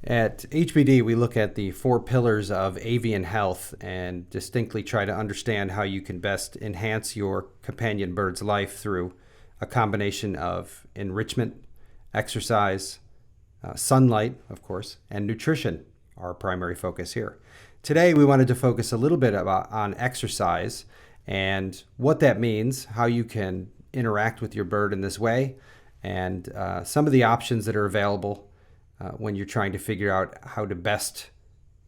At HBD, we look at the four pillars of avian health and distinctly try to understand how you can best enhance your companion bird's life through a combination of enrichment, exercise, sunlight, of course, and nutrition, our primary focus here. Today, we wanted to focus a little bit on exercise and what that means, how you can interact with your bird in this way, and some of the options that are available when you're trying to figure out how to best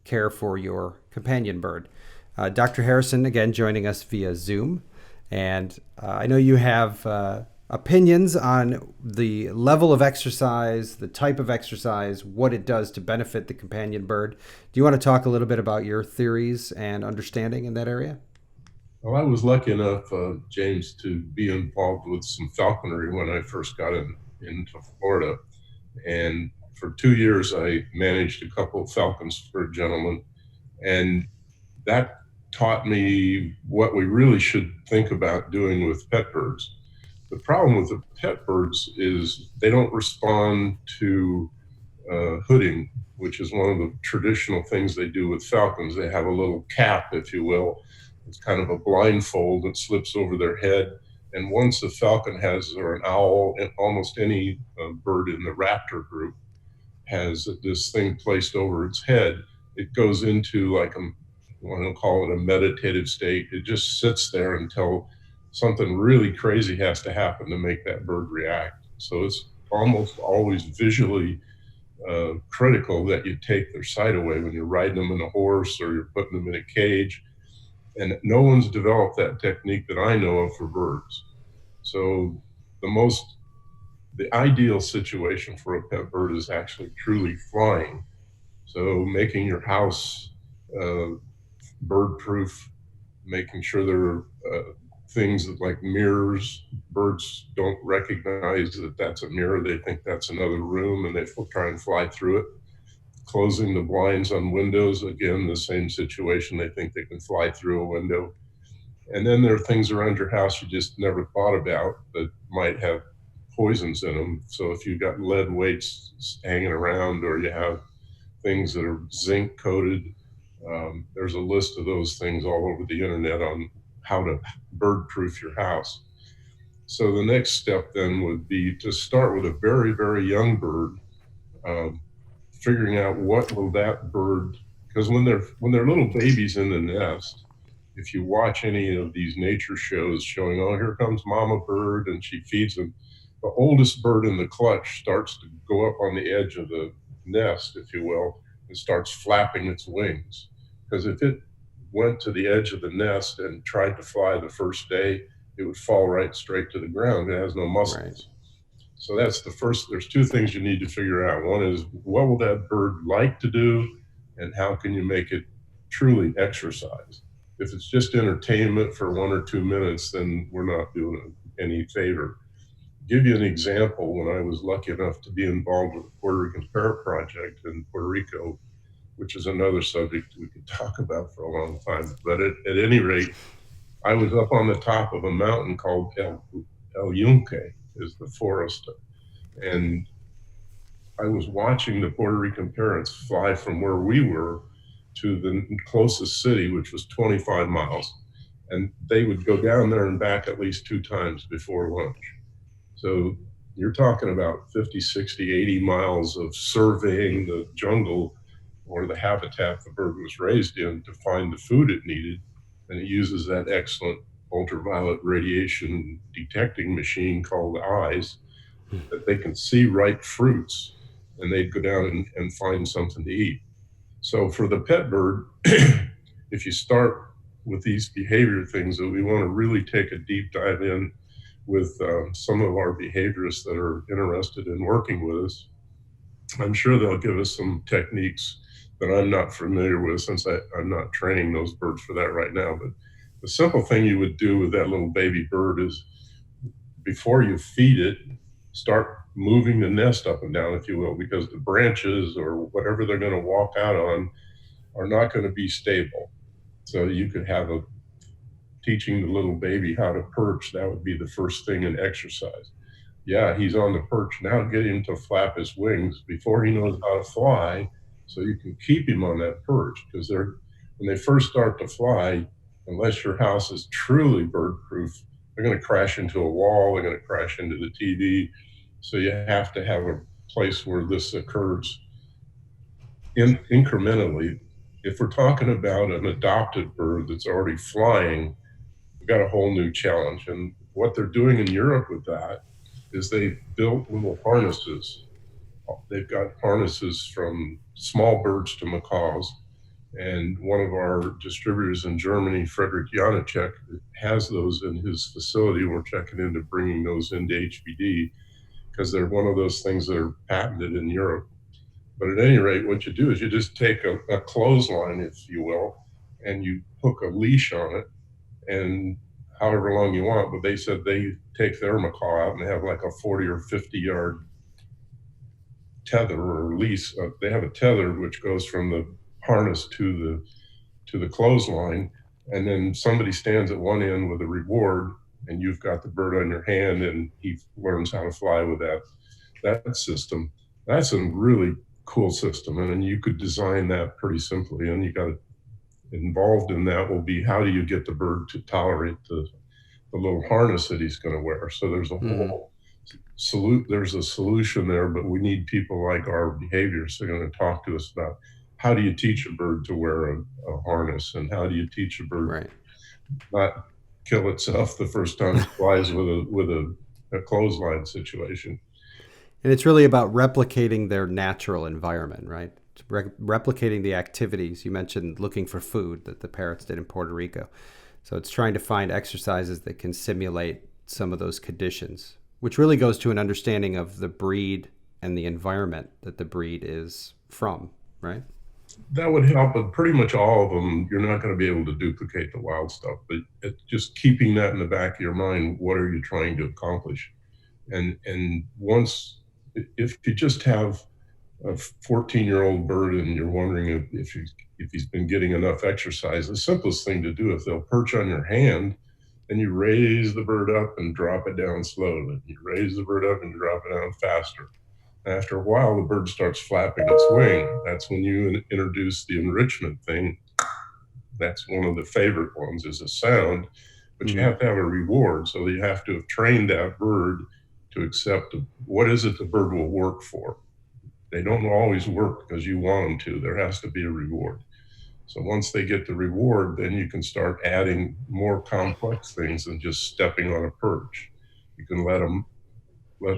care for your companion bird. Dr. Harrison, again, joining us via Zoom. And I know you have opinions on the level of exercise, the type of exercise, what it does to benefit the companion bird. Do you want to talk a little bit about your theories and understanding in that area? Well, I was lucky enough, James, to be involved with some falconry when I first got into Florida. And for 2 years, I managed a couple of falcons for a gentleman. And that taught me what we really should think about doing with pet birds. The problem with the pet birds is they don't respond to hooding, which is one of the traditional things they do with falcons. They have a little cap, if you will. It's kind of a blindfold that slips over their head. And once a falcon has, or an owl, and almost any bird in the raptor group has this thing placed over its head, it goes into like I want to call it a meditative state. It just sits there until something really crazy has to happen to make that bird react. So it's almost always visually critical that you take their sight away when you're riding them in a horse or you're putting them in a cage. And no one's developed that technique that I know of for birds. So the ideal situation for a pet bird is actually truly flying. So making your house bird proof, making sure there are things like mirrors. Birds don't recognize that that's a mirror. They think that's another room and they try and fly through it. Closing the blinds on windows, again, the same situation. They think they can fly through a window. And then there are things around your house you just never thought about that might have poisons in them. So if you've got lead weights hanging around or you have things that are zinc coated, there's a list of those things all over the internet on how to bird proof your house. So the next step then would be to start with a very, very young bird, figuring out what will that bird, because when they're little babies in the nest, if you watch any of these nature shows showing, oh, here comes mama bird and she feeds them, the oldest bird in the clutch starts to go up on the edge of the nest, if you will, and starts flapping its wings. Because if it went to the edge of the nest and tried to fly the first day, it would fall right straight to the ground. It has no muscles. Right. So that's the first. There's two things you need to figure out. One is, what will that bird like to do, and how can you make it truly exercise? If it's just entertainment for 1 or 2 minutes, then we're not doing it any favor. Give you an example. When I was lucky enough to be involved with the Puerto Rican Parrot Project in Puerto Rico, which is another subject we could talk about for a long time. But at any rate, I was up on the top of a mountain called El Yunque, is the forest. And I was watching the Puerto Rican parrots fly from where we were to the closest city, which was 25 miles. And they would go down there and back at least 2 times before lunch. So you're talking about 50, 60, 80 miles of surveying the jungle or the habitat the bird was raised in to find the food it needed. And it uses that excellent ultraviolet radiation detecting machine called eyes that they can see ripe fruits, and they'd go down and find something to eat. So for the pet bird, if you start with these behavior things that we want to really take a deep dive in with some of our behaviorists that are interested in working with us, I'm sure they'll give us some techniques that I'm not familiar with, since I'm not training those birds for that right now. But the simple thing you would do with that little baby bird is, before you feed it, start moving the nest up and down, if you will, because the branches or whatever they're going to walk out on are not going to be stable. So you could have teaching the little baby how to perch. That would be the first thing in exercise. Yeah, he's on the perch. Now get him to flap his wings. Before he knows how to fly, So you can keep him on that perch, because when they first start to fly, unless your house is truly bird proof, they're going to crash into a wall, they're going to crash into the TV. So you have to have a place where this occurs incrementally. If we're talking about an adopted bird that's already flying, we've got a whole new challenge. And what they're doing in Europe with that is they built little harnesses. They've got harnesses from small birds to macaws. And one of our distributors in Germany, Frederick Janacek, has those in his facility. We're checking into bringing those into HBD, because they're one of those things that are patented in Europe. But at any rate, what you do is you just take a clothesline, if you will, and you hook a leash on it, and however long you want. But they said they take their macaw out and they have like a 40 or 50 yard tether or leash. They have a tether which goes from the harness to the clothesline, and then somebody stands at one end with a reward, and you've got the bird on your hand, and he learns how to fly with that system. That's a really cool system, and then you could design that pretty simply. And you got involved in that will be, how do you get the bird to tolerate the little harness that he's going to wear? So there's a whole there's a solution there, but we need people like our behaviorists that are going to talk to us about how do you teach a bird to wear a harness, and how do you teach a bird not kill itself the first time it flies with a clothesline situation. And it's really about replicating their natural environment, right? Replicating the activities. You mentioned looking for food that the parrots did in Puerto Rico. So it's trying to find exercises that can simulate some of those conditions, which really goes to an understanding of the breed and the environment that the breed is from, right? That would help, but pretty much all of them, you're not going to be able to duplicate the wild stuff. But it's just keeping that in the back of your mind. What are you trying to accomplish? And once, if you just have a 14-year-old bird and you're wondering if he's been getting enough exercise, the simplest thing to do, if they'll perch on your hand, and you raise the bird up and drop it down slowly. You raise the bird up and drop it down faster. After a while, the bird starts flapping its wing. That's when you introduce the enrichment thing. That's one of the favorite ones, is a sound, but you have to have a reward. So you have to have trained that bird to accept what is it the bird will work for. They don't always work because you want them to. There has to be a reward. So once they get the reward, then you can start adding more complex things than just stepping on a perch. You can let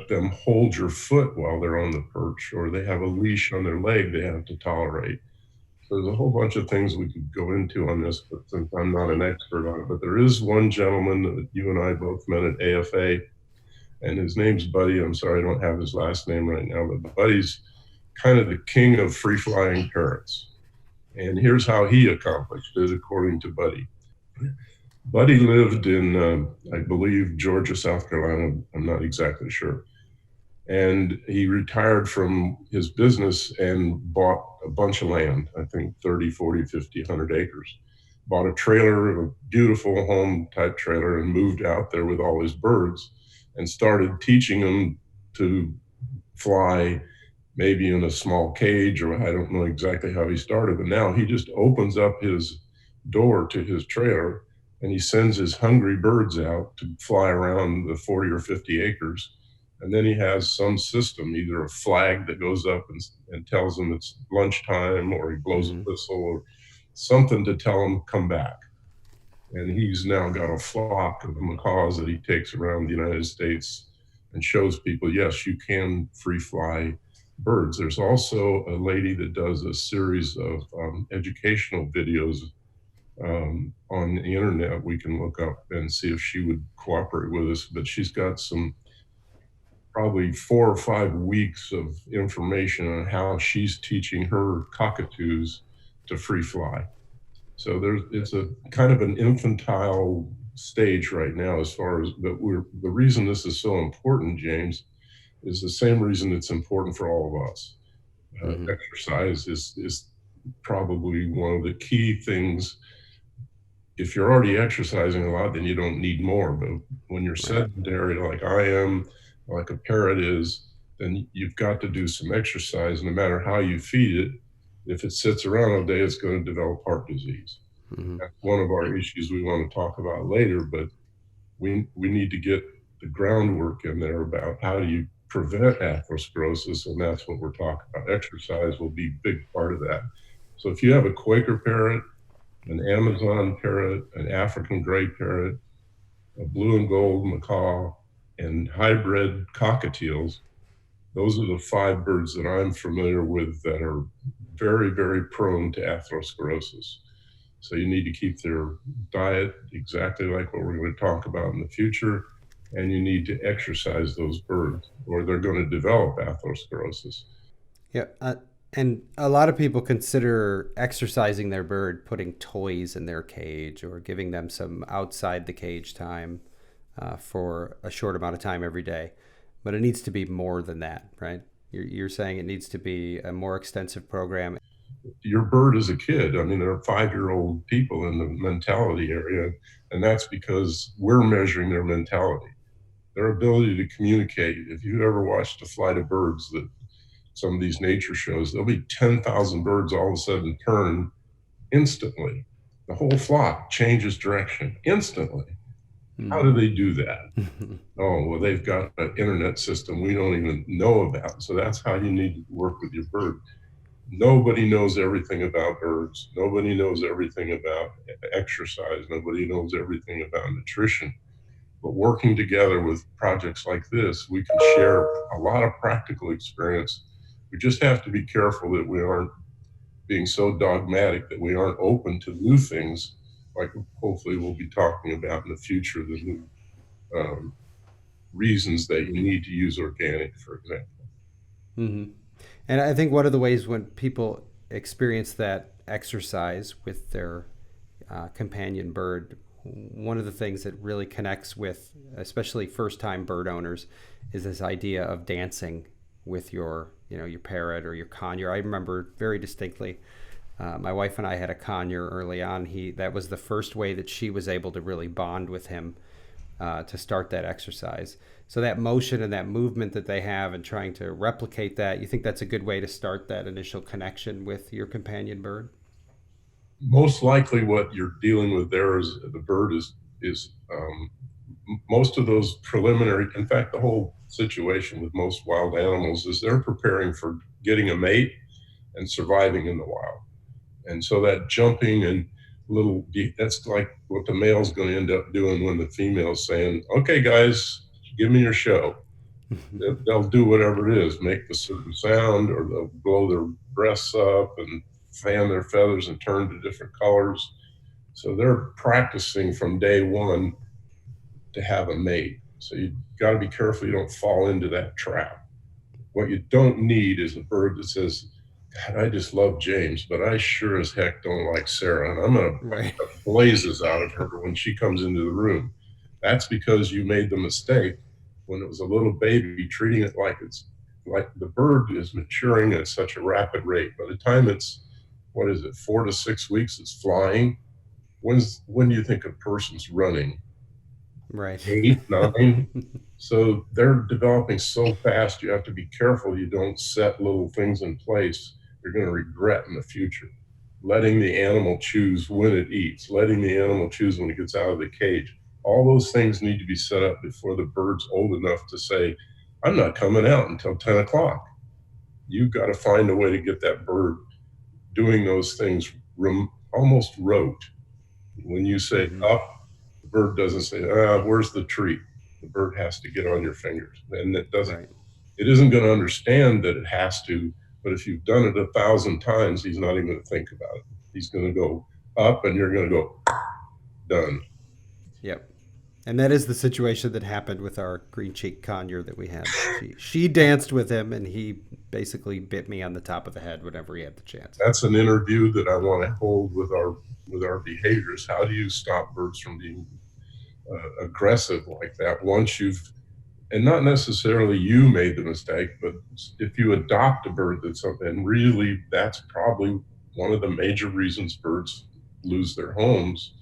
them hold your foot while they're on the perch, or they have a leash on their leg they have to tolerate. So there's a whole bunch of things we could go into on this, but since I'm not an expert on it, but there is one gentleman that you and I both met at AFA, and his name's Buddy. I'm sorry I don't have his last name right now, but Buddy's kind of the king of free-flying parrots. And here's how he accomplished it, according to Buddy. Buddy lived in, I believe, Georgia, South Carolina. I'm not exactly sure. And he retired from his business and bought a bunch of land, I think 30, 40, 50, 100 acres. Bought a trailer, a beautiful home type trailer, and moved out there with all his birds and started teaching them to fly, maybe in a small cage, or I don't know exactly how he started, but now he just opens up his door to his trailer and he sends his hungry birds out to fly around the 40 or 50 acres. And then he has some system, either a flag that goes up and tells them it's lunchtime, or he blows a whistle, or something to tell them come back. And he's now got a flock of macaws that he takes around the United States and shows people, yes, you can free fly birds. There's also a lady that does a series of educational videos on the internet we can look up and see if she would cooperate with us. But she's got some probably 4 or 5 weeks of information on how she's teaching her cockatoos to free fly. So it's a kind of an infantile stage right now, as far as, but the reason this is so important, James, is the same reason it's important for all of us. Exercise is probably one of the key things. If you're already exercising a lot, then you don't need more. But when you're sedentary, like I am, like a parrot is, then you've got to do some exercise. No matter how you feed it, If it sits around all day, it's going to develop heart disease. Mm-hmm. That's one of our issues we want to talk about later, but we need to get the groundwork in there about how do you prevent atherosclerosis, and that's what we're talking about. Exercise will be a big part of that. So if you have a Quaker parrot, an Amazon parrot, an African gray parrot, a blue and gold macaw, and hybrid cockatiels, those are the 5 birds that I'm familiar with that are very, very prone to atherosclerosis. So you need to keep their diet exactly like what we're going to talk about in the future, and you need to exercise those birds or they're going to develop atherosclerosis. Yeah. And a lot of people consider exercising their bird putting toys in their cage or giving them some outside the cage time for a short amount of time every day. But it needs to be more than that, right? You're saying it needs to be a more extensive program. Your bird is a kid. I mean, there are 5-year-old people in the mentality area, and that's because we're measuring their mentality, their ability to communicate. If you've ever watched a flight of birds, that some of these nature shows, there'll be 10,000 birds all of a sudden turn instantly. The whole flock changes direction instantly. How do they do that? Oh, well, they've got an internet system we don't even know about. So that's how you need to work with your bird. Nobody knows everything about birds. Nobody knows everything about exercise. Nobody knows everything about nutrition. But working together with projects like this, we can share a lot of practical experience. We just have to be careful that we aren't being so dogmatic that we aren't open to new things, like hopefully we'll be talking about in the future, the new reasons that you need to use organic, for example. Mm-hmm. And I think one of the ways when people experience that exercise with their companion bird, one of the things that really connects with, especially first-time bird owners, is this idea of dancing with your parrot or your conure. I remember very distinctly, my wife and I had a conure early on. That was the first way that she was able to really bond with him to start that exercise. So that motion and that movement that they have and trying to replicate that, you think that's a good way to start that initial connection with your companion bird? Most likely what you're dealing with there is the bird is most of those preliminary, in fact, the whole situation with most wild animals is they're preparing for getting a mate and surviving in the wild. And so that jumping and that's like what the male's going to end up doing when the female's saying, okay, guys, give me your show. They'll do whatever it is, make the certain sound, or they'll blow their breasts up and fan their feathers and turn to different colors. So they're practicing from day one to have a mate. So you got to be careful you don't fall into that trap. What you don't need is a bird that says, God, I just love James, but I sure as heck don't like Sarah, and I'm going to Right. blazes out of her when she comes into the room. That's because you made the mistake when it was a little baby, treating it like the bird is maturing at such a rapid rate. By the time it's, 4 to 6 weeks, it's flying. When do you think a person's running? Right. 8, 9. So they're developing so fast, you have to be careful you don't set little things in place you're going to regret in the future. Letting the animal choose when it eats, letting the animal choose when it gets out of the cage. All those things need to be set up before the bird's old enough to say, I'm not coming out until 10 o'clock. You've got to find a way to get that bird doing those things almost rote. When you say up, the bird doesn't say, where's the treat? The bird has to get on your fingers. And it isn't going to understand that it has to, but if you've done it 1,000 times, he's not even going to think about it. He's going to go up and you're going to go, done. Yep. And that is the situation that happened with our green cheek conure that we had. She danced with him, and he basically bit me on the top of the head whenever he had the chance. That's an interview that I want to hold with our behaviors. How do you stop birds from being aggressive like that and not necessarily you made the mistake, but if you adopt a bird and really that's probably one of the major reasons birds lose their homes,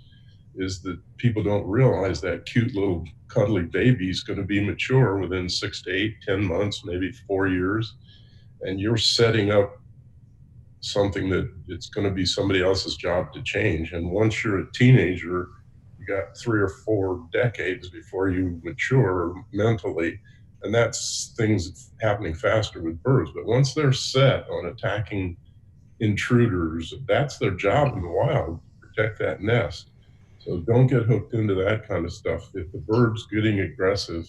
is that people don't realize that cute little cuddly baby is going to be mature within 6 to 8, 10 months, maybe 4 years. And you're setting up something that it's going to be somebody else's job to change. And once you're a teenager, you got 3 or 4 decades before you mature mentally. And that's things happening faster with birds. But once they're set on attacking intruders, that's their job in the wild, to protect that nest. So don't get hooked into that kind of stuff. If the bird's getting aggressive,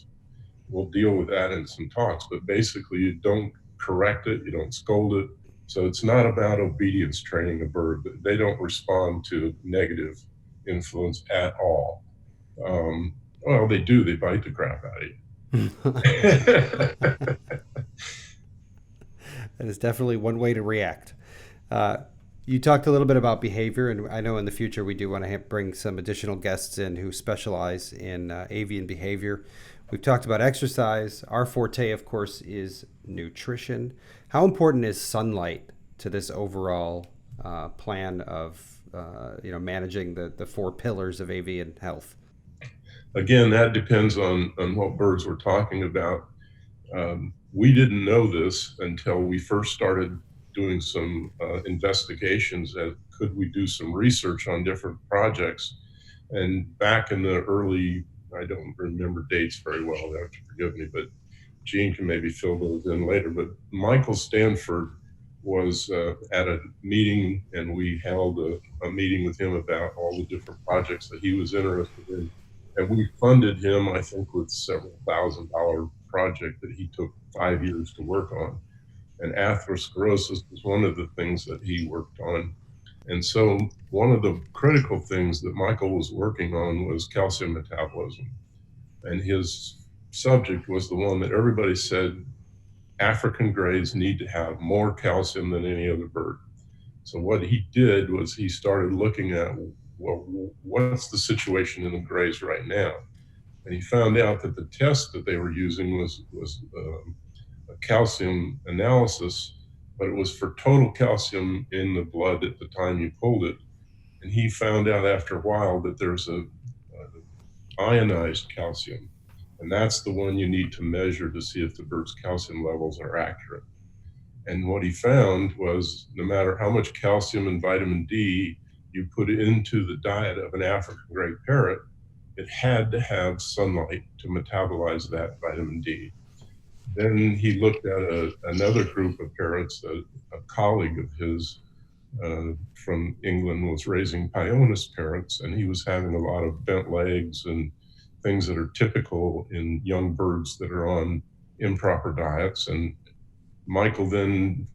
we'll deal with that in some talks. But basically, you don't correct it, you don't scold it. So it's not about obedience training a bird. They don't respond to negative influence at all. Well, they do. They bite the crap out of you. That is definitely one way to react. You talked a little bit about behavior, and I know in the future we do want to bring some additional guests in who specialize in avian behavior. We've talked about exercise. Our forte, of course, is nutrition. How important is sunlight to this overall plan of managing the 4 pillars of avian health? Again, that depends on what birds we're talking about. We didn't know this until we first started doing some investigations at could we do some research on different projects. And back in the early, I don't remember dates very well, you have to forgive me, but Gene can maybe fill those in later. But Michael Stanford was at a meeting, and we held a meeting with him about all the different projects that he was interested in. And we funded him, I think, with several $1,000 project that he took 5 years to work on. And atherosclerosis was one of the things that he worked on. And so one of the critical things that Michael was working on was calcium metabolism. And his subject was the one that everybody said African greys need to have more calcium than any other bird. So what he did was he started looking at, well, what's the situation in the greys right now? And he found out that the test that they were using was a calcium analysis, but it was for total calcium in the blood at the time you pulled it. And he found out after a while that there's a ionized calcium, and that's the one you need to measure to see if the bird's calcium levels are accurate. And what he found was no matter how much calcium and vitamin D you put into the diet of an African gray parrot, it had to have sunlight to metabolize that vitamin D. Then he looked at another group of parrots, a colleague of his from England was raising Pyonis parrots, and he was having a lot of bent legs and things that are typical in young birds that are on improper diets. And Michael then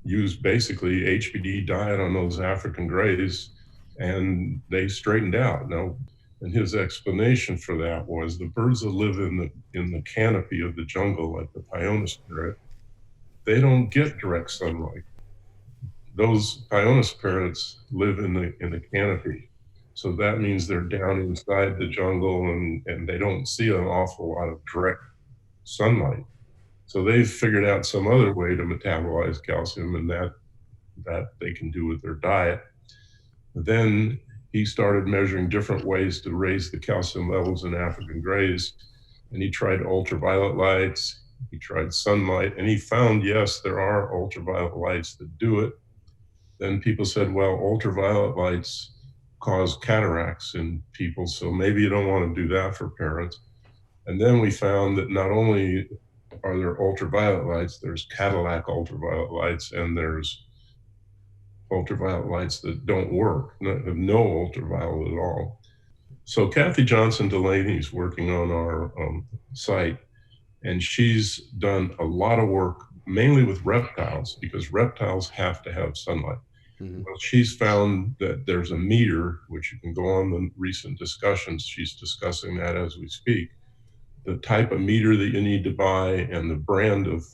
used basically HBD diet on those African greys, and they straightened out. Now, and his explanation for that was the birds that live in the canopy of the jungle, like the Pyonis parrot, they don't get direct sunlight. Those Pyonis parrots live in the canopy. So that means they're down inside the jungle, and they don't see an awful lot of direct sunlight. So they've figured out some other way to metabolize calcium, and that they can do with their diet. Then he started measuring different ways to raise the calcium levels in African greys, and he tried ultraviolet lights, he tried sunlight, and he found, yes, there are ultraviolet lights that do it. Then people said, well, ultraviolet lights cause cataracts in people, so maybe you don't want to do that for parrots. And then we found that not only are there ultraviolet lights, there's Cadillac ultraviolet lights, and there's ultraviolet lights that don't work, have no ultraviolet at all. So Cathy Johnson-Delaney is working on our site, and she's done a lot of work, mainly with reptiles, because reptiles have to have sunlight. Mm-hmm. Well, she's found that there's a meter, which you can go on the recent discussions, she's discussing that as we speak, the type of meter that you need to buy and the brand of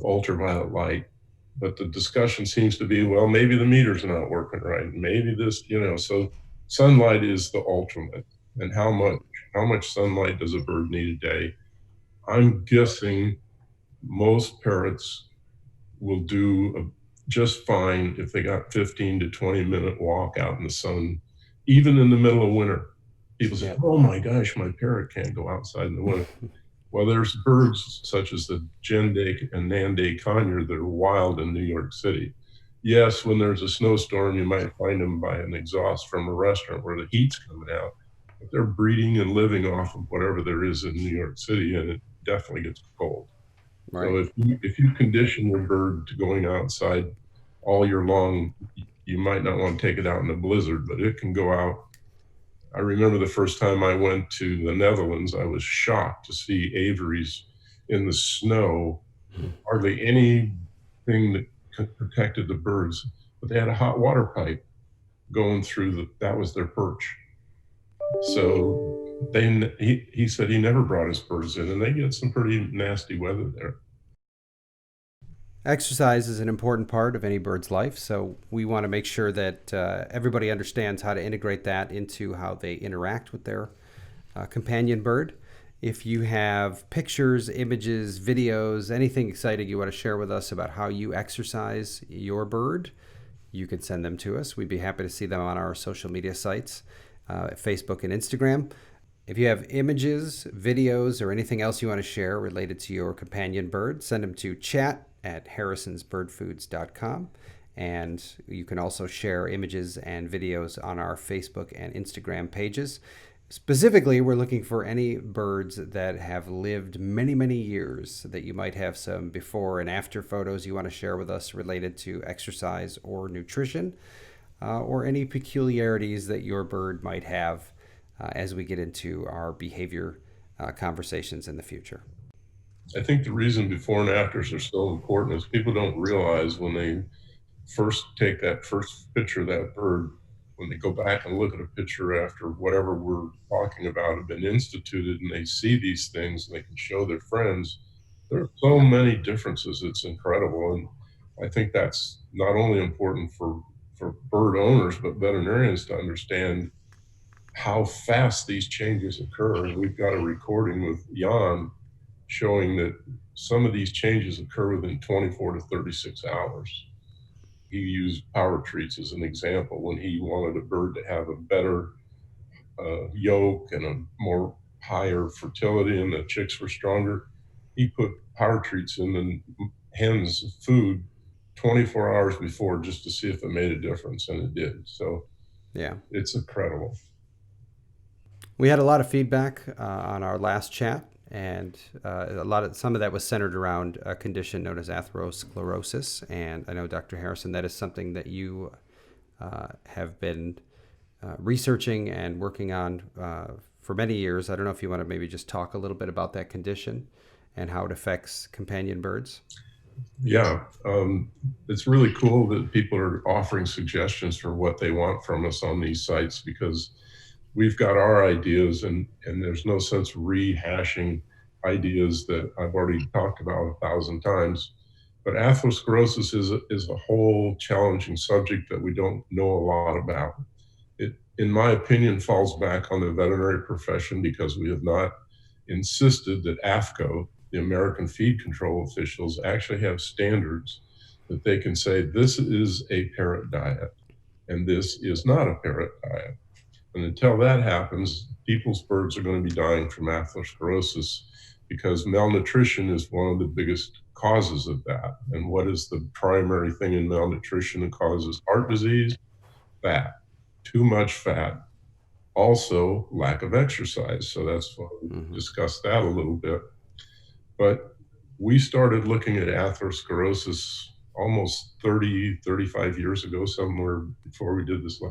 ultraviolet light. But the discussion seems to be, well, maybe the meter's not working right. Maybe this, so sunlight is the ultimate. And how much sunlight does a bird need a day? I'm guessing most parrots will do just fine if they got 15 to 20-minute walk out in the sun, even in the middle of winter. People say, oh my gosh, my parrot can't go outside in the winter. Well, there's birds such as the Genday and Nanday conure that are wild in New York City. Yes, when there's a snowstorm, you might find them by an exhaust from a restaurant where the heat's coming out. But they're breeding and living off of whatever there is in New York City, and it definitely gets cold. So Right. if you condition your bird to going outside all year long, you might not want to take it out in a blizzard, but it can go out. I remember the first time I went to the Netherlands, I was shocked to see aviaries in the snow, hardly anything that protected the birds, but they had a hot water pipe going through that was their perch. So he said he never brought his birds in, and they get some pretty nasty weather there. Exercise is an important part of any bird's life, so we want to make sure that everybody understands how to integrate that into how they interact with their companion bird. If you have pictures, images, videos, anything exciting you want to share with us about how you exercise your bird, you can send them to us. We'd be happy to see them on our social media sites, Facebook and Instagram. If you have images, videos, or anything else you want to share related to your companion bird, send them to chat@harrisonsbirdfoods.com. And you can also share images and videos on our Facebook and Instagram pages. Specifically, we're looking for any birds that have lived many, many years, that you might have some before and after photos you want to share with us related to exercise or nutrition, or any peculiarities that your bird might have as we get into our behavior conversations in the future. I think the reason before and afters are so important is people don't realize when they first take that first picture of that bird, when they go back and look at a picture after whatever we're talking about have been instituted and they see these things and they can show their friends, there are so Yeah. many differences. It's incredible. And I think that's not only important for bird owners, but veterinarians to understand how fast these changes occur. And we've got a recording with Jan showing that some of these changes occur within 24 to 36 hours. He used power treats as an example when he wanted a bird to have a better yolk and a more higher fertility and the chicks were stronger. He put power treats in the hens' food 24 hours before just to see if it made a difference, and it did. So Yeah. it's incredible. We had a lot of feedback on our last chat, and some of that was centered around a condition known as atherosclerosis. And I know, Dr. Harrison, that is something that you have been researching and working on for many years. I don't know if you want to maybe just talk a little bit about that condition and how it affects companion birds. Yeah, it's really cool that people are offering suggestions for what they want from us on these sites, because we've got our ideas and there's no sense rehashing ideas that I've already talked about 1,000 times. But atherosclerosis is a whole challenging subject that we don't know a lot about. It, in my opinion, falls back on the veterinary profession because we have not insisted that AFCO, the American Feed Control officials, actually have standards that they can say this is a parrot diet and this is not a parrot diet. And until that happens, people's birds are going to be dying from atherosclerosis because malnutrition is one of the biggest causes of that. And what is the primary thing in malnutrition that causes heart disease? Fat, too much fat. Also, lack of exercise. So that's why we discussed that a little bit. But we started looking at atherosclerosis almost 30, 35 years ago, somewhere before we did this.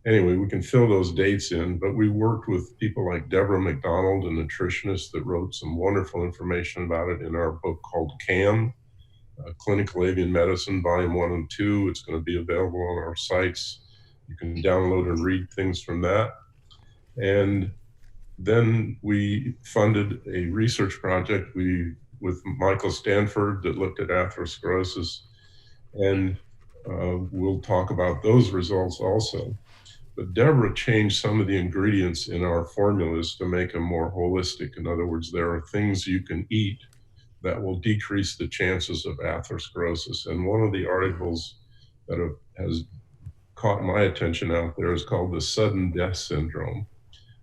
Anyway, we can fill those dates in, but we worked with people like Deborah McDonald, a nutritionist that wrote some wonderful information about it in our book called CAM, Clinical Avian Medicine, Volume 1 and 2. It's going to be available on our sites. You can download and read things from that. And then we funded a research project with Michael Stanford that looked at atherosclerosis, and we'll talk about those results also. But Deborah changed some of the ingredients in our formulas to make them more holistic. In other words, there are things you can eat that will decrease the chances of atherosclerosis. And one of the articles that has caught my attention out there is called the sudden death syndrome.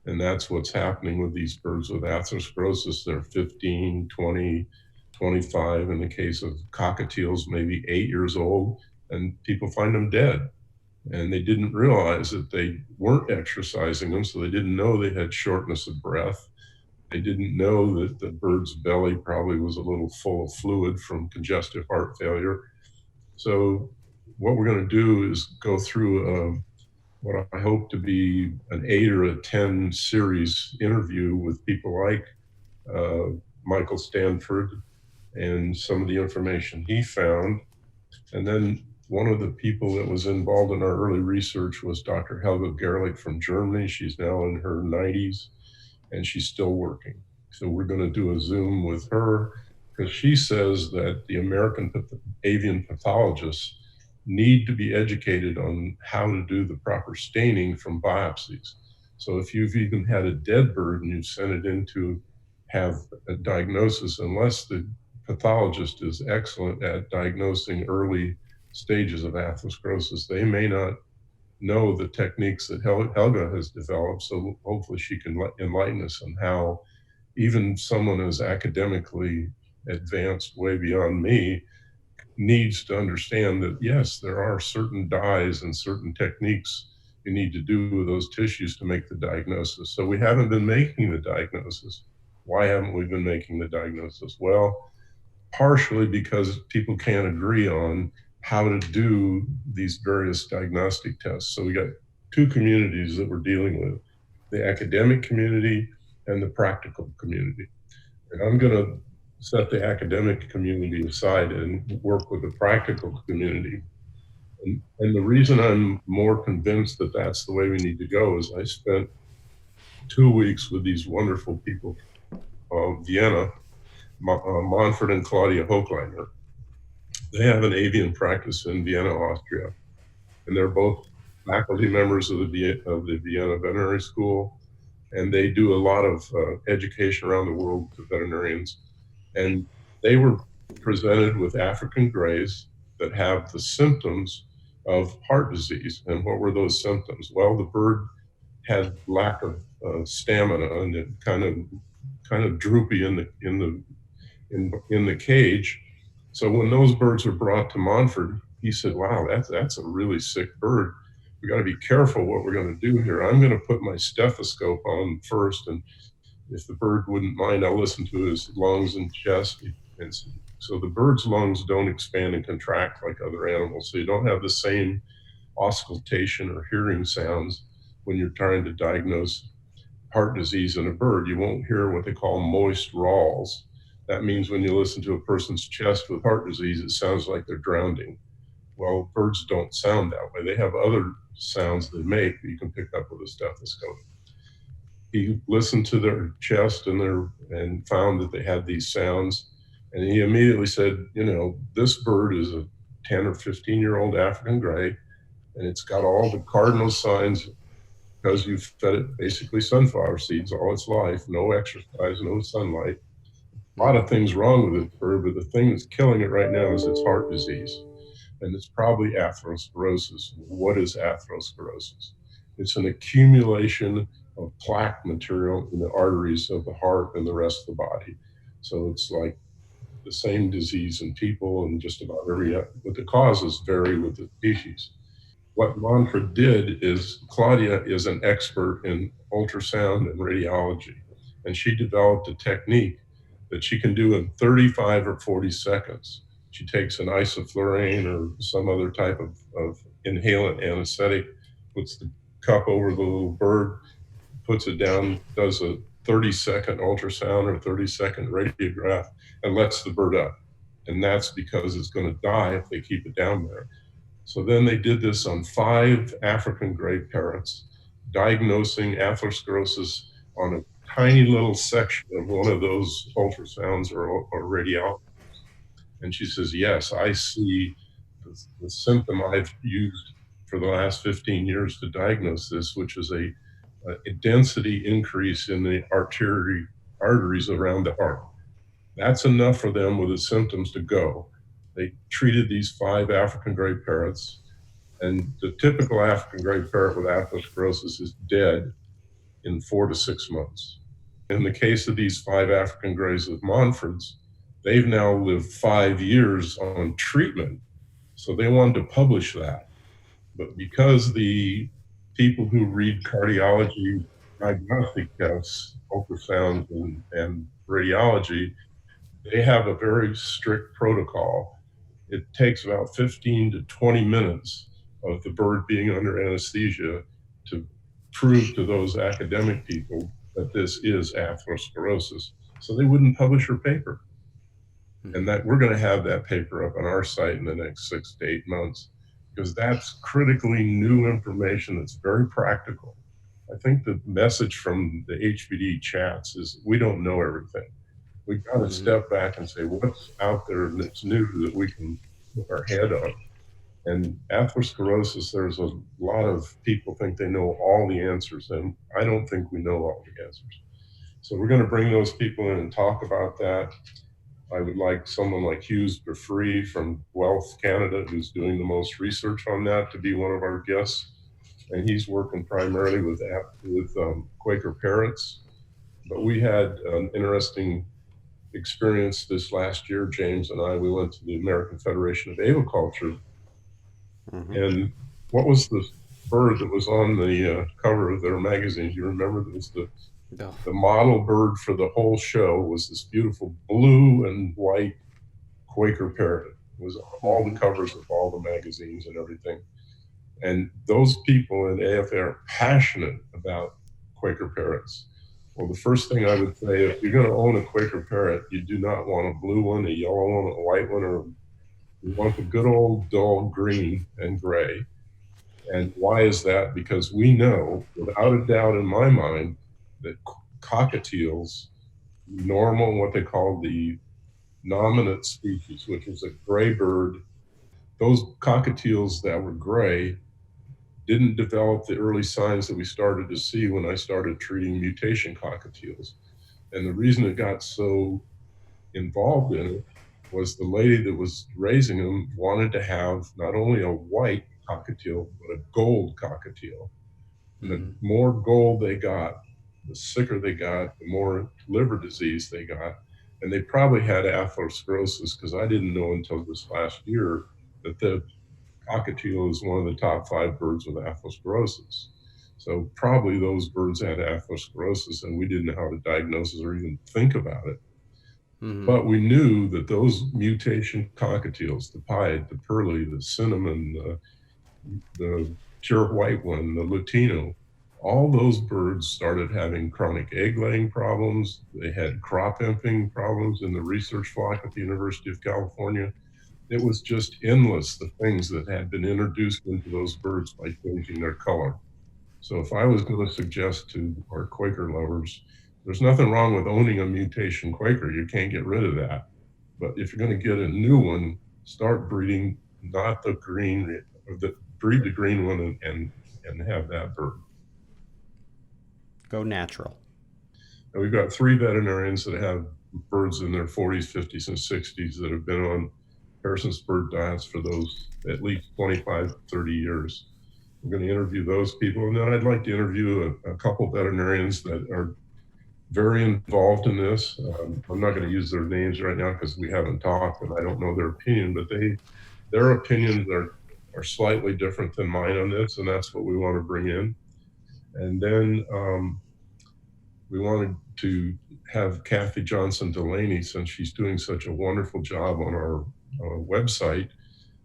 And that's what's happening with these birds with atherosclerosis. They're 15, 20, 25. In the case of cockatiels, maybe 8 years old. and people find them dead. And they didn't realize that they weren't exercising them, so they didn't know they had shortness of breath. They didn't know that the bird's belly probably was a little full of fluid from congestive heart failure. So what we're going to do is go through what I hope to be an 8 or a 10 series interview with people like Michael Stanford and some of the information he found. And then one of the people that was involved in our early research was Dr. Helga Gerlich from Germany. She's now in her 90s and she's still working. So we're going to do a Zoom with her because she says that the American avian pathologists need to be educated on how to do the proper staining from biopsies. So if you've even had a dead bird and you've sent it in to have a diagnosis, unless the pathologist is excellent at diagnosing early stages of atherosclerosis, they may not know the techniques that Helga has developed. So hopefully she can enlighten us on how even someone as academically advanced way beyond me needs to understand that, yes, there are certain dyes and certain techniques you need to do with those tissues to make the diagnosis. So we haven't been making the diagnosis. Why haven't we been making the diagnosis? Well, partially because people can't agree on how to do these various diagnostic tests. So we got two communities that we're dealing with, the academic community and the practical community. And I'm going to set the academic community aside and work with the practical community. And the reason I'm more convinced that that's the way we need to go is I spent 2 weeks with these wonderful people of Vienna, Manfred and Claudia Hochleiner. They have an avian practice in Vienna, Austria, and they're both faculty members of the Vienna Veterinary School, and they do a lot of education around the world to veterinarians. And they were presented with African greys that have the symptoms of heart disease. And what were those symptoms? Well, the bird had lack of stamina and it kind of droopy in the cage. So when those birds were brought to Montfort, he said, "Wow, that's a really sick bird. We got to be careful what we're going to do here. I'm going to put my stethoscope on first, and if the bird wouldn't mind, I'll listen to his lungs and chest." And so the bird's lungs don't expand and contract like other animals. So you don't have the same auscultation or hearing sounds when you're trying to diagnose heart disease in a bird. You won't hear what they call moist rawls. That means when you listen to a person's chest with heart disease, it sounds like they're drowning. Well, birds don't sound that way. They have other sounds they make that you can pick up with a stethoscope. He listened to their chest and found that they had these sounds. And he immediately said, this bird is a 10 or 15-year-old African gray, and it's got all the cardinal signs because you've fed it basically sunflower seeds all its life, no exercise, no sunlight. A lot of things wrong with this bird, but the thing that's killing it right now is its heart disease. And it's probably atherosclerosis. What is atherosclerosis? It's an accumulation of plaque material in the arteries of the heart and the rest of the body. So it's like the same disease in people and just about but the causes vary with the species. What Manfred did is, Claudia is an expert in ultrasound and radiology, and she developed a technique that she can do in 35 or 40 seconds. She takes an isoflurane or some other type of inhalant anesthetic, puts the cup over the little bird, puts it down, does a 30-second ultrasound or 30-second radiograph, and lets the bird up. And that's because it's going to die if they keep it down there. So then they did this on 5 African gray parrots, diagnosing atherosclerosis on a tiny little section of one of those ultrasounds or radiology. And she says, yes, I see the symptom I've used for the last 15 years to diagnose this, which is a density increase in the arteries around the heart. That's enough for them with the symptoms to go. They treated these 5 African gray parrots, and the typical African gray parrot with atherosclerosis is dead in 4 to 6 months. In the case of these 5 African grays with Montfort's, they've now lived 5 years on treatment. So they wanted to publish that. But because the people who read cardiology diagnostic tests, ultrasounds, and radiology, they have a very strict protocol. It takes about 15 to 20 minutes of the bird being under anesthesia to prove to those academic people that this is atherosclerosis. So they wouldn't publish her paper. And that we're going to have that paper up on our site in the next 6 to 8 months, because that's critically new information that's very practical. I think the message from the HBD chats is we don't know everything. We've got to step back and say, what's out there that's new that we can put our head on? And atherosclerosis, there's a lot of people think they know all the answers, and I don't think we know all the answers. So we're going to bring those people in and talk about that. I would like someone like Hughes Befree from Wealth Canada, who's doing the most research on that, to be one of our guests. And he's working primarily with Quaker parrots. But we had an interesting experience this last year, James and I. We went to the American Federation of Aviculture. And what was the bird that was on the cover of their magazine? Do you remember? It was the model bird for the whole show was this beautiful blue and white Quaker parrot. It was all the covers of all the magazines and everything. And those people in AFA are passionate about Quaker parrots. Well, the first thing I would say, if you're going to own a Quaker parrot, you do not want a blue one, a yellow one, a white one, or you want the good old dull green and gray. And why is that? Because we know, without a doubt in my mind, that cockatiels, normal, what they call the nominate species, which is a gray bird, those cockatiels that were gray didn't develop the early signs that we started to see when I started treating mutation cockatiels. And the reason it got so involved in it was the lady that was raising them wanted to have not only a white cockatiel, but a gold cockatiel. And the more gold they got, the sicker they got, the more liver disease they got. And they probably had atherosclerosis, because I didn't know until this last year that the cockatiel is one of the top 5 birds with atherosclerosis. So probably those birds had atherosclerosis, and we didn't know how to diagnose it or even think about it. But we knew that those mutation cockatiels, the pied, the pearly, the cinnamon, the pure white one, the Latino, all those birds started having chronic egg-laying problems. They had crop imping problems in the research flock at the University of California. It was just endless, the things that had been introduced into those birds by changing their color. So if I was going to suggest to our Quaker lovers, there's nothing wrong with owning a mutation Quaker. You can't get rid of that. But if you're going to get a new one, start breeding not the green, breed the green one and have that bird. Go natural. And we've got 3 veterinarians that have birds in their 40s, 50s, and 60s that have been on Harrison's bird diets for those at least 25, 30 years. We're going to interview those people. And then I'd like to interview a couple veterinarians that are very involved in this. I'm not going to use their names right now because we haven't talked and I don't know their opinion, but their opinions are slightly different than mine on this, and that's what we want to bring in. And then we wanted to have Cathy Johnson-Delaney, since she's doing such a wonderful job on our website,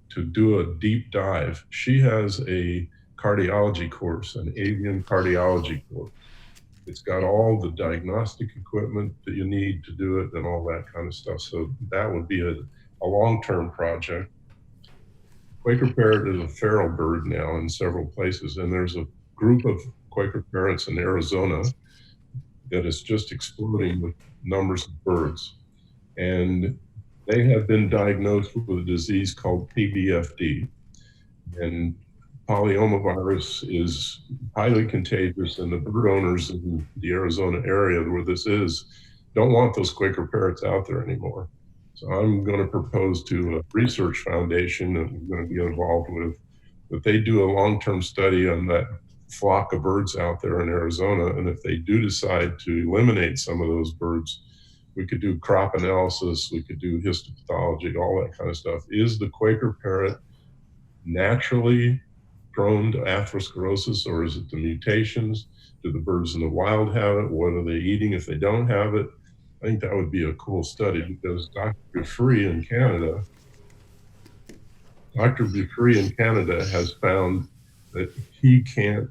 to do a deep dive. She has a cardiology course, an avian cardiology course. It's got all the diagnostic equipment that you need to do it and all that kind of stuff. So that would be a long-term project. Quaker parrot is a feral bird now in several places, and there's a group of Quaker parrots in Arizona that is just exploding with numbers of birds. And they have been diagnosed with a disease called PBFD. And polyomavirus is highly contagious, and the bird owners in the Arizona area where this is don't want those Quaker parrots out there anymore. So I'm going to propose to a research foundation that we're going to be involved with, that they do a long-term study on that flock of birds out there in Arizona. And if they do decide to eliminate some of those birds, we could do crop analysis, we could do histopathology, all that kind of stuff. Is the Quaker parrot naturally prone to atherosclerosis, or is it the mutations? Do the birds in the wild have it? What are they eating if they don't have it? I think that would be a cool study, because Dr. Bufree in Canada has found that he can't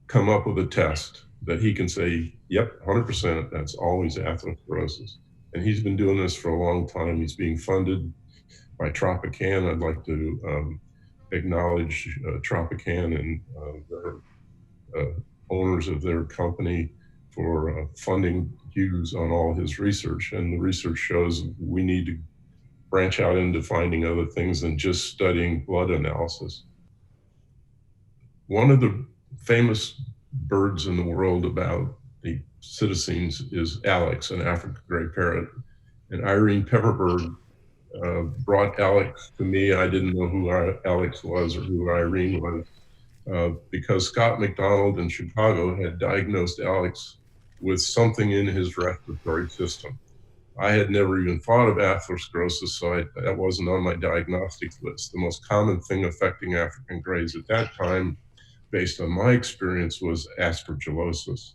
come up with a test that he can say, yep, 100%, that's always atherosclerosis. And he's been doing this for a long time. He's being funded by Tropican. I'd like to acknowledge Tropican and the owners of their company for funding Hughes on all his research. And the research shows we need to branch out into finding other things than just studying blood analysis. One of the famous birds in the world about the citizens is Alex, an African gray parrot. And Irene Pepperberg brought Alex to me. I didn't know who Alex was or who Irene was, because Scott McDonald in Chicago had diagnosed Alex with something in his respiratory system. I had never even thought of atherosclerosis, so that wasn't on my diagnostic list. The most common thing affecting African greys at that time, based on my experience, was aspergillosis.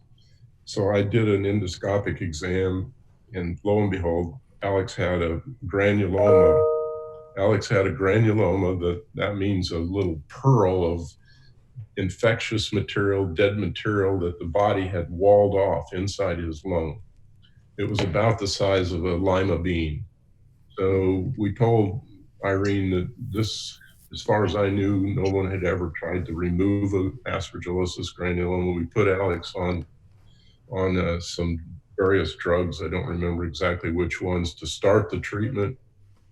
So I did an endoscopic exam, and lo and behold, Alex had a granuloma. That means a little pearl of infectious material, dead material that the body had walled off inside his lung. It was about the size of a lima bean. So we told Irene that this, as far as I knew, no one had ever tried to remove an aspergillosis granuloma. We put Alex on some various drugs. I don't remember exactly which ones to start the treatment.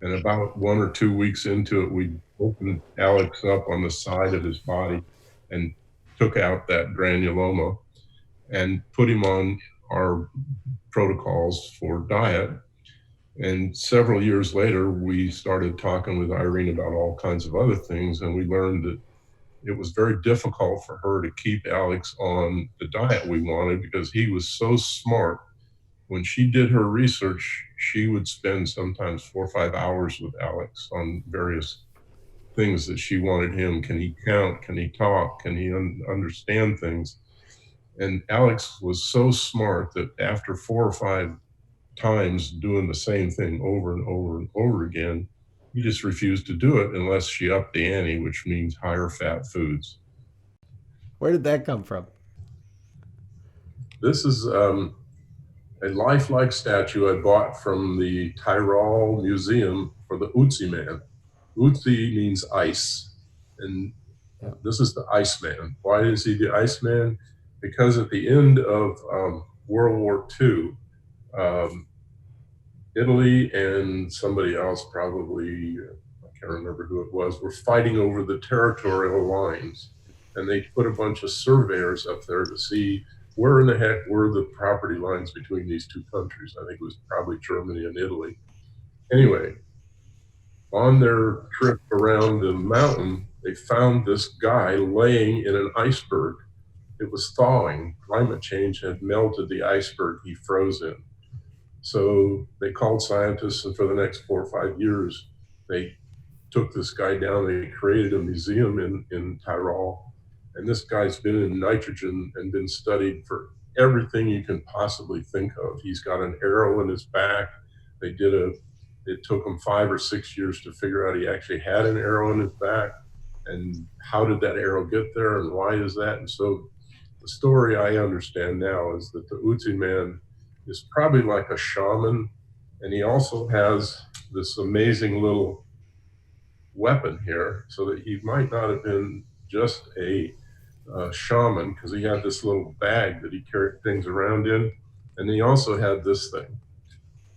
And about 1 or 2 weeks into it, we opened Alex up on the side of his body and took out that granuloma and put him on our protocols for diet. And several years later, we started talking with Irene about all kinds of other things, and we learned that it was very difficult for her to keep Alex on the diet we wanted, because he was so smart. When she did her research, she would spend sometimes 4 or 5 hours with Alex on various things that she wanted him. Can he count? Can he talk? Can he understand things? And Alex was so smart that after 4 or 5 times doing the same thing over and over and over again, he just refused to do it unless she upped the ante, which means higher fat foods. Where did that come from? This is a lifelike statue I bought from the Tyrol Museum for the Otzi Man. Otzi means ice, and this is the Iceman. Why is he the Iceman? Because at the end of World War II, Italy and somebody else, probably, I can't remember who it was, were fighting over the territorial lines. And they put a bunch of surveyors up there to see where in the heck were the property lines between these two countries. I think it was probably Germany and Italy. Anyway, on their trip around the mountain, they found this guy laying in an iceberg. It was thawing. Climate change had melted the iceberg he froze in. So they called scientists, and for the next 4 or 5 years, they took this guy down. They created a museum in Tyrol. And this guy's been in nitrogen and been studied for everything you can possibly think of. He's got an arrow in his back. It took him 5 or 6 years to figure out he actually had an arrow in his back. And how did that arrow get there, and why is that? And so the story I understand now is that the Otzi Man is probably like a shaman, and he also has this amazing little weapon here, so that he might not have been just a shaman, because he had this little bag that he carried things around in, and he also had this thing.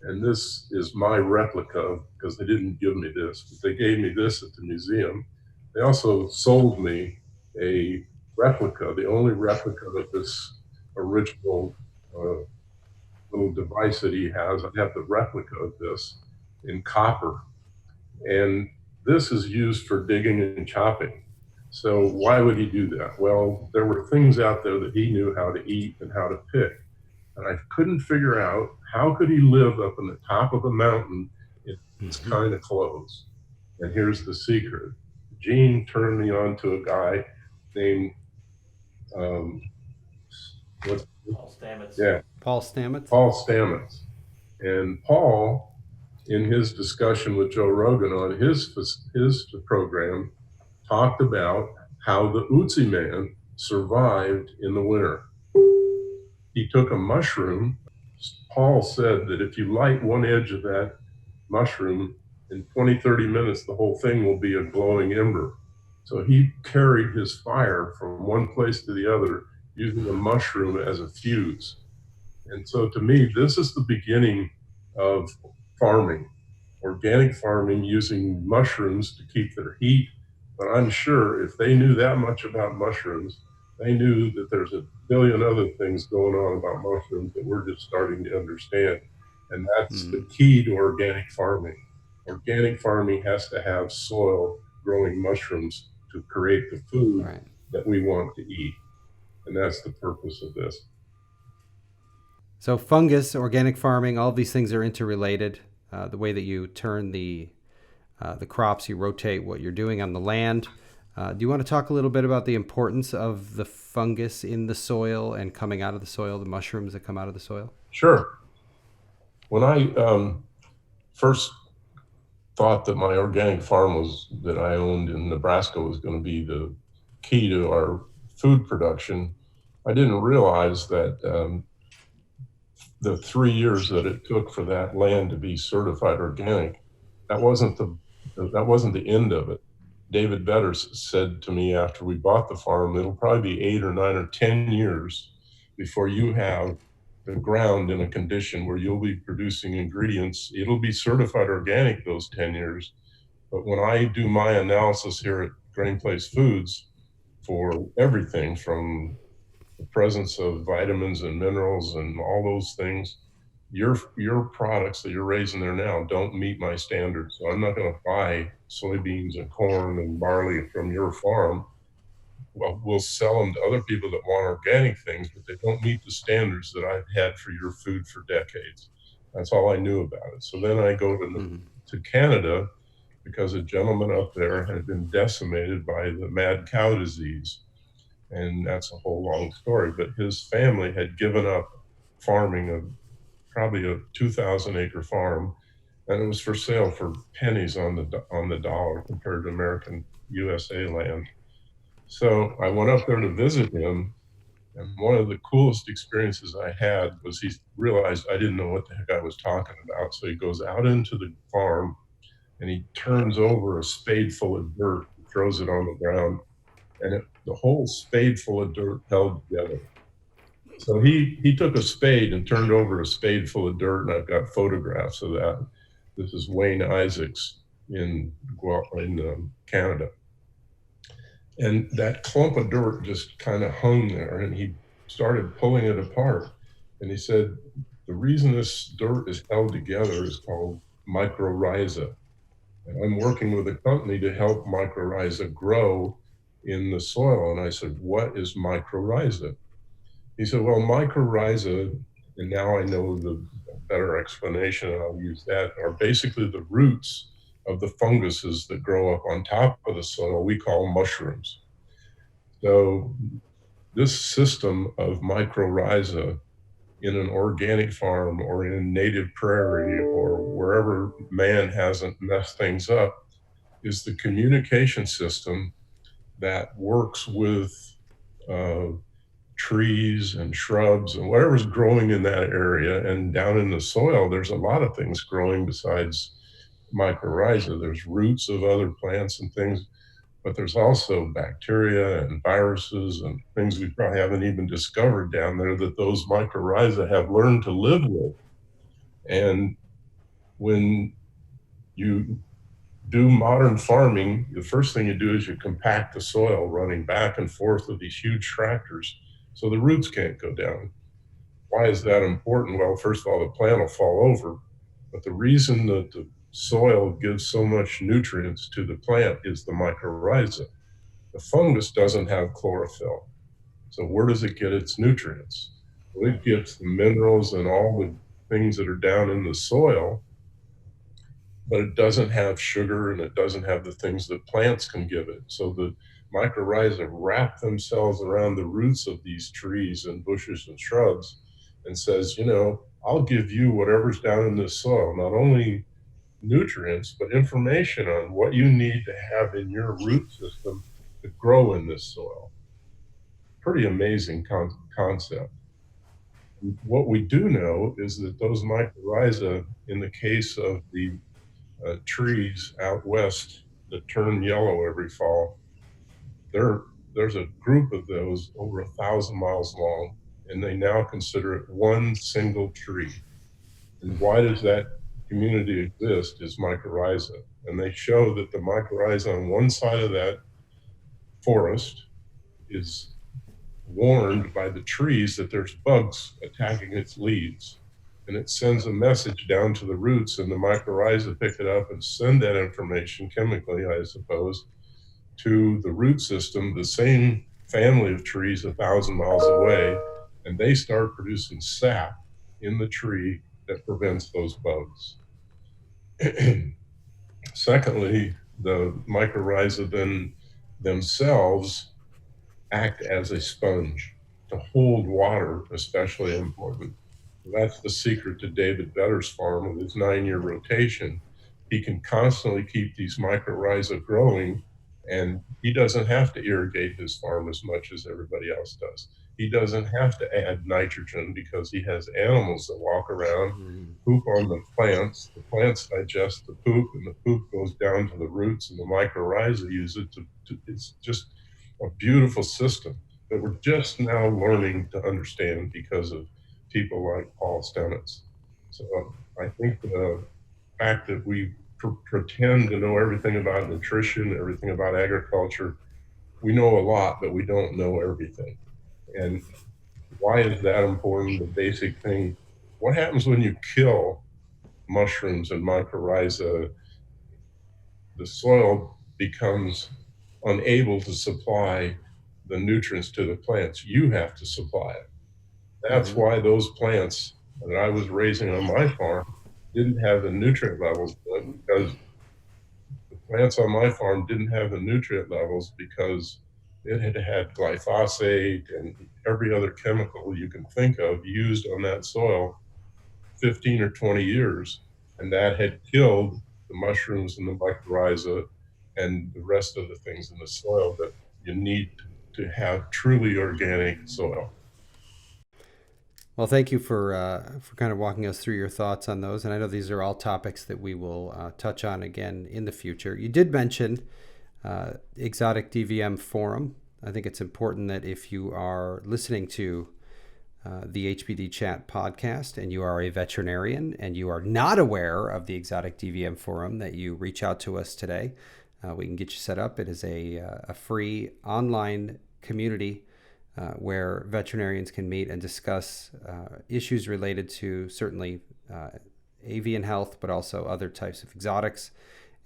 And this is my replica, because they didn't give me this, but they gave me this at the museum. They also sold me a replica, the only replica of this original little device that he has. I have the replica of this in copper. And this is used for digging and chopping. So why would he do that? Well, there were things out there that he knew how to eat and how to pick. And I couldn't figure out, how could he live up on the top of a mountain in this kind of clothes? And here's the secret. Gene turned me on to a guy named Paul Stamets. Yeah, Paul Stamets. Paul Stamets. And Paul, in his discussion with Joe Rogan on his program, talked about how the Otzi Man survived in the winter. He took a mushroom. Paul said that if you light one edge of that mushroom, in 20, 30 minutes, the whole thing will be a glowing ember. So he carried his fire from one place to the other using a mushroom as a fuse. And so to me, this is the beginning of farming, organic farming using mushrooms to keep their heat. But I'm sure if they knew that much about mushrooms, they knew that there's a billion other things going on about mushrooms that we're just starting to understand. And that's the key to organic farming. Organic farming has to have soil growing mushrooms to create the food that we want to eat. And that's the purpose of this. So fungus, organic farming, all of these things are interrelated. The way that you turn the crops, you rotate what you're doing on the land. Do you want to talk a little bit about the importance of the fungus in the soil and coming out of the soil, the mushrooms that come out of the soil? Sure. When I first thought that my organic farm that I owned in Nebraska was going to be the key to our food production, I didn't realize that the 3 years that it took for that land to be certified organic, that wasn't the end of it. David Vedder said to me after we bought the farm, it'll probably be 8 or 9 or 10 years before you have the ground in a condition where you'll be producing ingredients. It'll be certified organic those 10 years. But when I do my analysis here at Grain Place Foods for everything from the presence of vitamins and minerals and all those things, your products that you're raising there now don't meet my standards. So I'm not going to buy soybeans and corn and barley from your farm. Well, we'll sell them to other people that want organic things, but they don't meet the standards that I've had for your food for decades. That's all I knew about it. So then I go to Canada because a gentleman up there had been decimated by the mad cow disease. And that's a whole long story, but his family had given up farming of probably a 2,000 acre farm, and it was for sale for pennies on the dollar compared to American USA land. So I went up there to visit him, and one of the coolest experiences I had was he realized I didn't know what the heck I was talking about. So he goes out into the farm and he turns over a spade full of dirt and throws it on the ground, and the whole spade full of dirt held together. So he took a spade and turned over a spade full of dirt, and I've got photographs of that. This is Wayne Isaacs in Canada. And that clump of dirt just kind of hung there, and he started pulling it apart. And he said, the reason this dirt is held together is called mycorrhiza. And I'm working with a company to help mycorrhiza grow in the soil. And I said, what is mycorrhiza? He said, well, mycorrhiza, and now I know the better explanation, and I'll use that, are basically the roots of the funguses that grow up on top of the soil we call mushrooms. So this system of mycorrhiza in an organic farm or in a native prairie or wherever man hasn't messed things up is the communication system that works with trees and shrubs and whatever's growing in that area. And down in the soil, there's a lot of things growing besides mycorrhiza. There's roots of other plants and things, but there's also bacteria and viruses and things we probably haven't even discovered down there that those mycorrhiza have learned to live with. And when you do modern farming, the first thing you do is you compact the soil, running back and forth with these huge tractors so the roots can't go down. Why is that important? Well, first of all, the plant will fall over, but the reason that the soil gives so much nutrients to the plant is the mycorrhiza. The fungus doesn't have chlorophyll. So where does it get its nutrients? Well, it gets the minerals and all the things that are down in the soil but it doesn't have sugar and it doesn't have the things that plants can give it. So the mycorrhiza wrap themselves around the roots of these trees and bushes and shrubs and says, I'll give you whatever's down in this soil, not only nutrients, but information on what you need to have in your root system to grow in this soil. Pretty amazing concept. What we do know is that those mycorrhiza, in the case of the trees out west that turn yellow every fall, there's a group of those over 1,000 miles long, and they now consider it one single tree. And why does that community exist is mycorrhiza. And they show that the mycorrhiza on one side of that forest is warned by the trees that there's bugs attacking its leaves. And it sends a message down to the roots, and the mycorrhiza pick it up and send that information chemically, I suppose, to the root system, the same family of trees 1,000 miles away, and they start producing sap in the tree that prevents those bugs. Secondly, the mycorrhiza then themselves act as a sponge to hold water, especially important. That's the secret to David Vedder's farm with his 9-year rotation. He can constantly keep these mycorrhiza growing, and he doesn't have to irrigate his farm as much as everybody else does. He doesn't have to add nitrogen because he has animals that walk around, poop on the plants. The plants digest the poop, and the poop goes down to the roots, and the mycorrhiza use it it's just a beautiful system that we're just now learning to understand because of people like Paul Stamets. So I think the fact that we pretend to know everything about nutrition, everything about agriculture, we know a lot, but we don't know everything. And why is that important? The basic thing, what happens when you kill mushrooms and mycorrhiza? The soil becomes unable to supply the nutrients to the plants. You have to supply it. That's why those plants that I was raising on my farm didn't have the nutrient levels, because the plants on my farm didn't have the nutrient levels because it had had glyphosate and every other chemical you can think of used on that soil 15 or 20 years. And that had killed the mushrooms and the mycorrhiza and the rest of the things in the soil that you need to have truly organic soil. Well, thank you for kind of walking us through your thoughts on those. And I know these are all topics that we will touch on again in the future. You did mention ExoticDVM Forum. I think it's important that if you are listening to the HBD Chat podcast and you are a veterinarian and you are not aware of the ExoticDVM Forum, that you reach out to us today. We can get you set up. It is a free online community where veterinarians can meet and discuss issues related to certainly avian health, but also other types of exotics.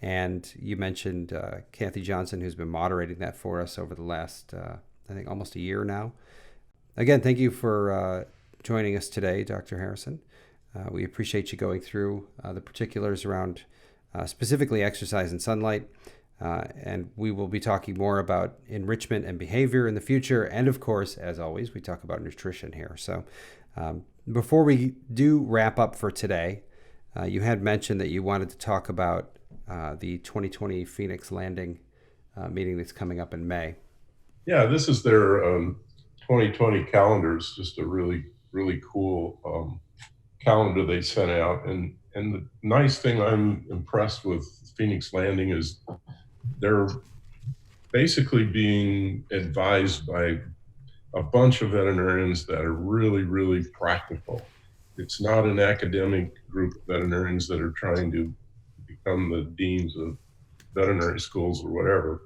And you mentioned Cathy Johnson, who's been moderating that for us over the last, I think, almost a year now. Again, thank you for joining us today, Dr. Harrison. We appreciate you going through the particulars around specifically exercise and sunlight. And we will be talking more about enrichment and behavior in the future. And of course, as always, we talk about nutrition here. So before we do wrap up for today, you had mentioned that you wanted to talk about the 2020 Phoenix Landing meeting that's coming up in May. Yeah, this is their 2020 calendar. It's just a really, really cool calendar they sent out. And the nice thing I'm impressed with Phoenix Landing is they're basically being advised by a bunch of veterinarians that are really, really practical. It's not an academic group of veterinarians that are trying to become the deans of veterinary schools or whatever.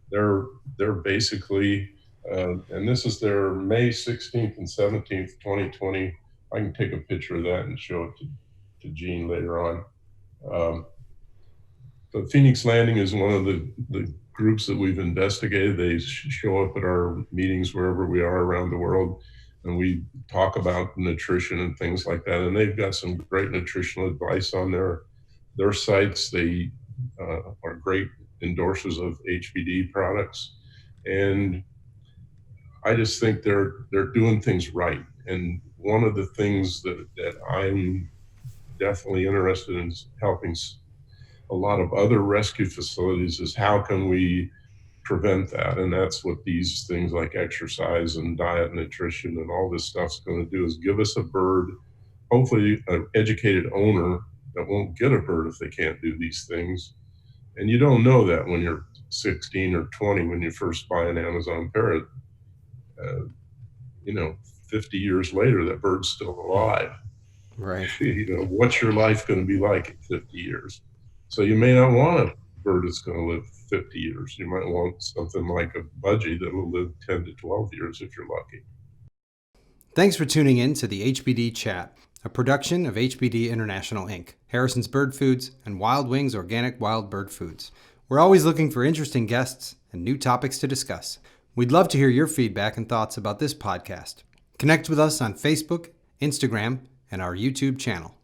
They're basically, and this is their May 16th and 17th, 2020. I can take a picture of that and show it to Gene later on. But Phoenix Landing is one of the groups that we've investigated. They show up at our meetings wherever we are around the world, and we talk about nutrition and things like that. And they've got some great nutritional advice on their their sites. They are great endorsers of HBD products, and I just think they're doing things right. And one of the things that I'm definitely interested in helping a lot of other rescue facilities is how can we prevent that? And that's what these things like exercise and diet, nutrition, and all this stuff's going to do, is give us a bird, hopefully an educated owner that won't get a bird if they can't do these things. And you don't know that when you're 16 or 20, when you first buy an Amazon parrot. 50 years later, that bird's still alive. Right. What's your life going to be like in 50 years? So you may not want a bird that's going to live 50 years. You might want something like a budgie that will live 10 to 12 years if you're lucky. Thanks for tuning in to the HBD Chat, a production of HBD International, Inc., Harrison's Bird Foods, and Wild Wings Organic Wild Bird Foods. We're always looking for interesting guests and new topics to discuss. We'd love to hear your feedback and thoughts about this podcast. Connect with us on Facebook, Instagram, and our YouTube channel.